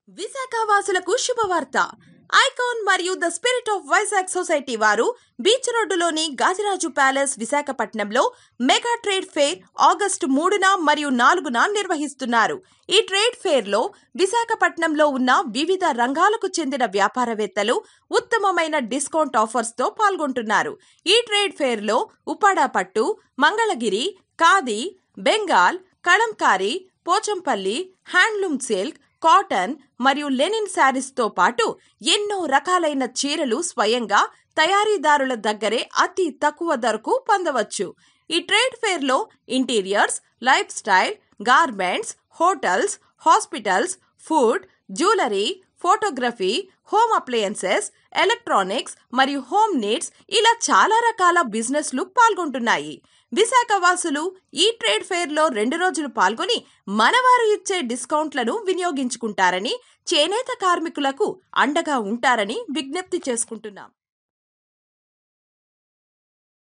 విశాఖ వాసులకు శుభవార్త. ఐకాన్ మరియు the spirit of Vizag society వారు బీచ్ రోడ్డులోని గాజరాజు ప్యాలెస్ విశాఖపట్నంలో మెగా ట్రేడ్ ఫెయిర్ ఆగస్టు 3న మరియు 4న నిర్వహిస్తున్నారు. ఈ ట్రేడ్ ఫెయిర్ లో విశాఖపట్నంలో ఉన్న వివిధ రంగాలకు చెందిన వ్యాపారవేత్తలు ఉత్తమమైన డిస్కౌంట్ ఆఫర్స్ తో పాల్గొంటున్నారు. ఈ ట్రేడ్ ఫెయిర్ లో ఉప్పాడ పట్టు, Mangalagiri, khadi, Bengal, Kalamkari, Pochampally, handloom silk, cotton మరియు లెనిన్ శారీస్ తో పాటు ఎన్నో రకాలైన చీరలు స్వయంగా తయారీదారుల దగ్గరే అతి తక్కువ ధరకు పొందవచ్చు. ఈ ట్రేడ్ ఫెయిర్ లో interiors, life style, garments, hotels, hospitals, food, jewellery, photography, home appliances, electronics మరియు హోమ్ నీడ్స్ ఇలా చాలా రకాల బిజినెస్లు పాల్గొంటున్నాయి. విశాఖ వాసులు ఈ ట్రేడ్ ఫెయిర్ లో 2 రోజులు పాల్గొని మనవారు ఇచ్చే డిస్కౌంట్లను వినియోగించుకుంటారని, చేనేత కార్మికులకు అండగా ఉంటారని విజ్ఞప్తి చేసుకుంటున్నాం.